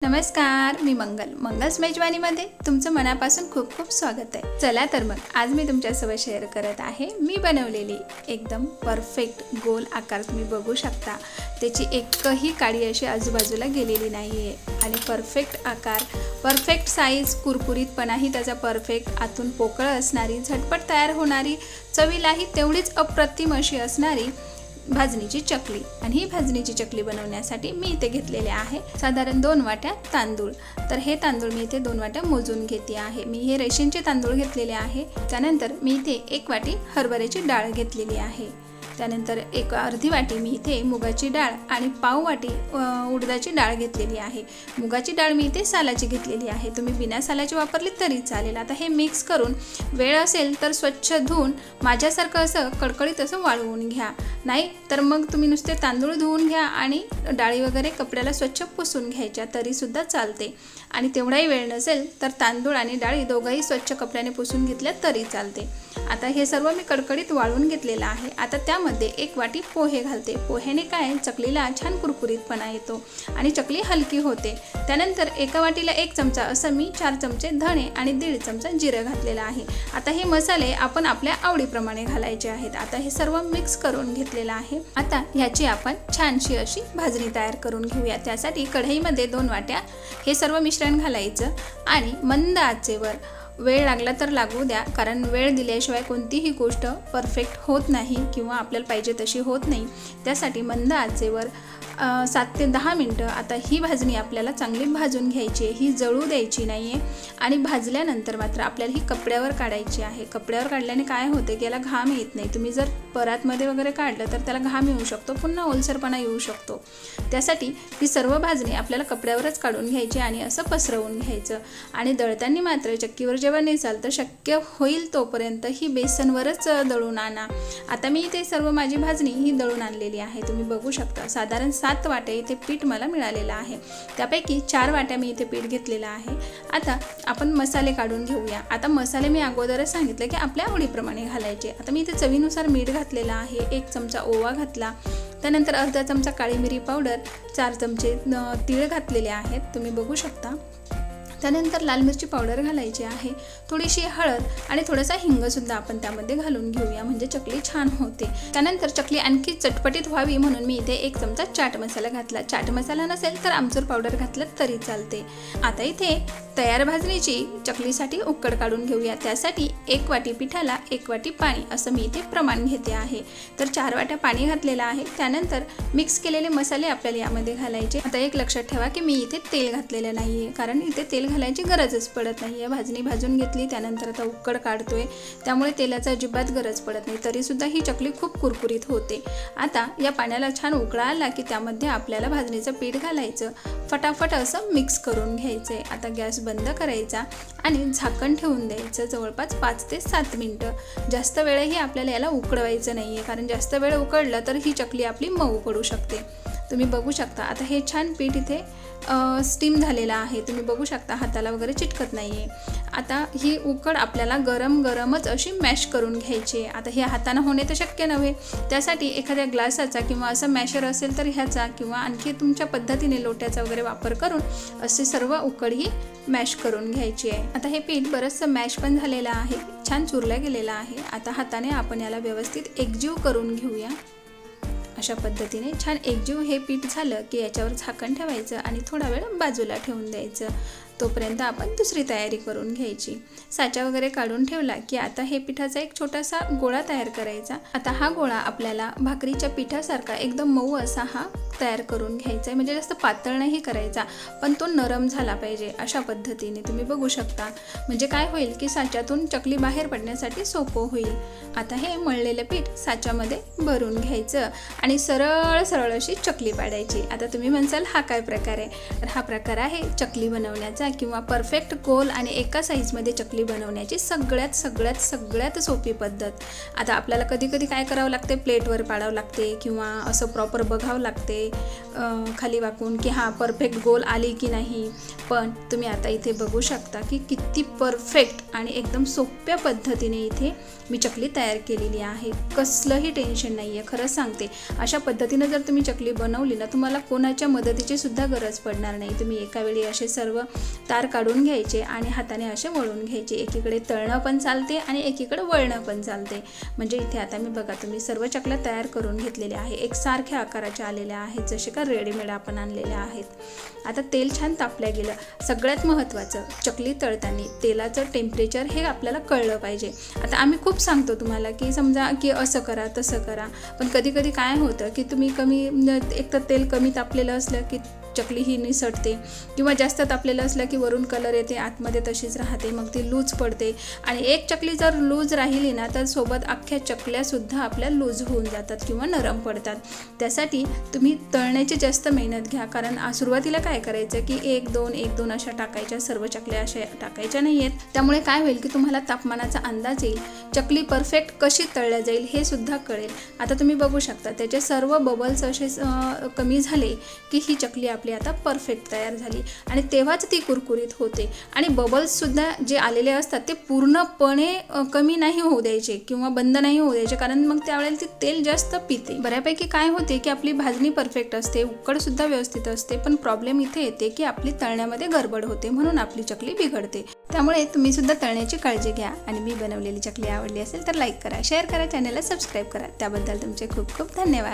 नमस्कार, मी मंगल्स मेजवानीमध्ये तुमचं मनापासून खूप खूप स्वागत आहे। चला तर मग आज मी तुमच्यासोबत शेअर करत आहे मी बनवलेली एकदम परफेक्ट गोल आकार। तुम्ही बघू शकता त्याची एकही काडी अशी आजूबाजूला गेलेली नाही आहे आणि परफेक्ट आकार, परफेक्ट साईज, कुरकुरीतपणाही त्याचा परफेक्ट, आतून पोकळ असणारी, झटपट तयार होणारी, चवीलाही तेवढीच अप्रतिम अशी असणारी भाजणीची चकली। आणि ही भाजणीची चकली बनवण्यासाठी मी इथे घेतलेले आहे साधारण 2 वाट्या तांदूळ। तर हे तांदूळ मी इथे 2 वाट्या मोजून घेते आहे। मी हे रेशनचे तांदूळ घेतलेले आहे। त्यानंतर मी इथे 1 वाटी हरभऱ्याची डाळ घेतलेली आहे। त्यानंतर एक अर्धी वाटी मी इथे मुगाची डाळ आणि पाव वाटी उडदाची डाळ घेतलेली आहे। मुगाची डाळ मी इथे सालाची घेतलेली आहे, तुम्ही बिना सालाची वापरली तरी चालेल। आता हे मिक्स करून वेळ असेल तर स्वच्छ धुवून माझ्यासारखं असं कडकडीत असं वाळवून घ्या, नाही तर मग तुम्ही नुसते तांदूळ धुवून घ्या आणि डाळी वगैरे कपड्याला स्वच्छ पुसून घ्यायच्या तरी सुद्धा चालते। आणि तेवढाही वेळ नसेल तर तांदूळ आणि डाळी दोघंही स्वच्छ कपड्याने पुसून घेतल्या तरी चालते। आता हे सर्व मी कडकडीत वाळवून घेतलेलं आहे। आता त्यामध्ये 1 वाटी पोहे घालते। पोहेने काय चकलीला छान कुरकुरीतपणा येतो आणि चकली हलकी होते। त्यानंतर एका वाटीला 1 चमचा असं मी 4 चमचे धणे आणि 1.5 चमचा जिरं घातलेलं आहे। आता हे मसाले आपण आपल्या आवडीप्रमाणे घालायचे आहेत। आता हे सर्व मिक्स करून घेतलेलं आहे। आता ह्याची आपण छानशी अशी भाजणी तयार करून घेऊया। त्यासाठी कढईमध्ये 2 वाट्या हे सर्व मिश्रण घालायचं आणि मंद आचेवर, वेळ लागला तर लागू द्या, कारण वेळ दिल्याशिवाय कोणतीही गोष्ट परफेक्ट होत नाही किंवा आपल्याला पाहिजे तशी होत नाही। त्यासाठी मंद आचेवर 7 ते 10 मिनटं आता ही भाजणी आपल्याला चांगली भाजून घ्यायची आहे, ही जळू द्यायची नाही आहे। आणि भाजल्यानंतर मात्र आपल्याला ही कपड्यावर काढायची आहे। कपड्यावर काढल्याने काय होते की याला घाम येत नाही। तुम्ही जर परातमध्ये वगैरे काढलं तर त्याला घाम येऊ शकतो, पुन्हा ओलसरपणा येऊ शकतो। त्यासाठी ही सर्व भाजणी आपल्याला कपड्यावरच काढून घ्यायची आणि असं पसरवून घ्यायचं। आणि दळताना मात्र चक्कीवर जेव्हा नेसाल तर शक्य होईल तोपर्यंत ही बेसनवरच दळून आणा। आता मी इथे सर्व माझी भाजणी ही दळून आणलेली आहे, तुम्ही बघू शकता। साधारण 7 वाट्या इथे पीठ मला मिळालेलं आहे, त्यापैकी 4 वाट्या मी इथे पीठ घेतलेलं आहे। आता आपण मसाले काढून घेऊया। आता मसाले मी अगोदरच सांगितलं की आपल्या आवडीप्रमाणे घालायचे। आता मी इथे चवीनुसार मीठ घातलेलं आहे, 1 चमचा ओवा घातला, त्यानंतर अर्धा चमचा काळी मिरी पावडर, 4 चमचे तीळ घातलेले आहेत, तुम्ही बघू शकता। त्यानंतर लाल मिरची पावडर घालायची आहे, थोडीशी हळद आणि थोडासा हिंगसुद्धा आपण त्यामध्ये घालून घेऊया, म्हणजे चकली छान होते। त्यानंतर चकली आणखी चटपटीत व्हावी म्हणून मी इथे 1 चमचा चाट मसाला घातला। चाट मसाला नसेल तर आमचूर पावडर घातलं तरी चालते। आता इथे तयार भाजणीची चकलीसाठी उकड काढून घेऊया। त्यासाठी 1 वाटी पिठाला 1 वाटी पाणी असं मी इथे प्रमाण घेते आहे। तर 4 वाट्या पाणी घातलेलं आहे। त्यानंतर मिक्स केलेले मसाले आपल्याला यामध्ये घालायचे। आता एक लक्षात ठेवा की मी इथे तेल घातलेलं नाही आहे, कारण इथे तेल घालायची गरजच पडत नाही आहे। भाजणी भाजून घेतली, त्यानंतर आता उकड काढतोय, त्यामुळे तेलाचा अजिबात गरज पडत नाही, तरीसुद्धा ही चकली खूप कुरकुरीत होते। आता या पाण्याला छान उकळा आला की त्यामध्ये आपल्याला भाजणीचं पीठ घालायचं, फटाफट असं मिक्स करून घ्यायचं आहे। आता गॅस बंद करायचा आणि झाकण ठेवून द्यायचं जवळपास 5 ते 7 मिनटं। जास्त वेळही आपल्याला याला उकळवायचं नाही आहे, कारण जास्त वेळ उकळलं तर ही चकली आपली मऊ पडू शकते। तुम्ही बघू शकता आता हे छान पीठ इथे स्टीम झालेला आहे, तुम्ही बघू शकता हाताला वगैरे चिटकत नाही आहे। आता ही उकड आपल्याला गरमच अशी मॅश करून घ्यायची आहे। आता हे हाताने होणे तर शक्य नव्हे, त्यासाठी एखाद्या ग्लासाचा किंवा असं मॅशर असेल तर ह्याचा किंवा आणखी तुमच्या पद्धतीने लोट्याचा वगैरे वापर करून असे सर्व उकड ही मॅश करून घ्यायची आहे। आता हे पीठ बरंचसं मॅश पण झालेलं आहे, छान चुरलं गेलेलं आहे। आता हाताने आपण याला व्यवस्थित एकजीव करून घेऊया। अशा पद्धतीने छान एकजीव हे पीठ झालं की याच्यावर झाकण ठेवायचं आणि थोडा वेळ बाजूला ठेवून द्यायचं। तोपर्यंत आपण दुसरी तयारी करून घ्यायची। साचा वगैरे काढून ठेवला की आता हे पिठाचा एक छोटासा गोळा तयार करायचा। आता हा गोळा आपल्याला भाकरीच्या पिठासारखा एकदम मऊ असा हा तयार करून घ्यायचा आहे, म्हणजे जास्त पातळ नाही करायचा, पण तो नरम झाला पाहिजे। अशा पद्धतीने तुम्ही बघू शकता, म्हणजे काय होईल की साच्यातून चकली बाहेर पडण्यासाठी सोपं होईल। आता हे मळलेलं पीठ साच्यामध्ये भरून घ्यायचं आणि सरळ अशी चकली पाडायची। आता तुम्ही म्हणसाल हा काय प्रकार आहे, तर हा प्रकार आहे चकली बनवण्याचा घ्या किंवा परफेक्ट गोल आणि एका साईजमध्ये चकली बनवण्याची सगळ्यात सोपी पद्धत. आता आपल्याला कधी काय करावं लागते, प्लेटवर पाडावं लागते किंवा असं प्रॉपर बघावं लागते खाली वाकून की हां परफेक्ट गोल आली की नाही. पण तुम्ही आता इथे बघू शकता की किती परफेक्ट आणि एकदम सोप्या पद्धतीने इथे मी चकली तयार केलेली आहे. कसलंही टेन्शन नाही आहे, खरंच सांगते. अशा पद्धतीनं जर तुम्ही चकली बनवली ना, तुम्हाला कोणाच्या मदतीची सुद्धा गरज पडणार नाही. तुम्ही एका वेळी असे सर्व तार काढून घ्यायचे आणि हाताने असे वळून घ्यायचे. एकीकडे तळणं पण चालते आणि एकीकडे वळणं पण चालते. म्हणजे इथे आता मी बघा तुम्ही सर्व चकल्या तयार करून घेतलेल्या आहे. एकसारख्या आकाराच्या आलेल्या आहेत, जसे का रेडीमेड आपण आणलेल्या आहेत. आता तेल छान तापल्या गेलं. सगळ्यात महत्त्वाचं, चकली तळताना तेलाचं टेम्परेचर हे आपल्याला कळलं पाहिजे. आता आम्ही खूप सांगतो तुम्हाला की समजा की असं करा तसं करा, पण कधी काय होतं की तुम्ही एक तर तेल कमी तापलेलं असलं की चकली ही निसटते किंवा जास्त तापलेलं असलं की वरून कलर येते, आतमध्ये तशीच राहते, मग ती लूज पडते. आणि एक चकली जर लूज राहिली ना तर सोबत अख्ख्या चकल्यासुद्धा आपल्या लूज होऊन जातात किंवा नरम पडतात. त्यासाठी तुम्ही तळण्याची जास्त मेहनत घ्या. कारण सुरुवातीला काय करायचं की 1-2 अशा टाकायच्या, सर्व चकल्या अशा टाकायच्या नाही आहेत. त्यामुळे काय होईल की तुम्हाला तापमानाचा अंदाज येईल, चकली परफेक्ट कशी तळल्या जाईल हे सुद्धा कळेल. आता तुम्ही बघू शकता त्याचे सर्व बबल्स असे कमी झाले की ही चकली आपली आता परफेक्ट तयार झाली. आणि तेव्हाच ती कुरकुरीत होते. आणि बबल्ससुद्धा जे आलेले असतात ते पूर्णपणे कमी नाही होऊ द्यायचे किंवा बंद नाही होऊ द्यायचे, कारण मग त्यावेळेला ती तेल जास्त पिते. बऱ्यापैकी काय होते की आपली भाजणी परफेक्ट असते, उकडसुद्धा व्यवस्थित असते, पण प्रॉब्लेम इथे येते की आपली तळण्यामध्ये गडबड होते, म्हणून आपली चकली बिघडते. त्यामुळे तुम्ही सुद्धा तळण्याची काळजी घ्या. आणि मी बनवलेली चकली आवडली असेल तर लाईक करा, शेअर करा, चॅनलला सबस्क्राईब करा. त्याबद्दल तुमचे खूप खूप धन्यवाद.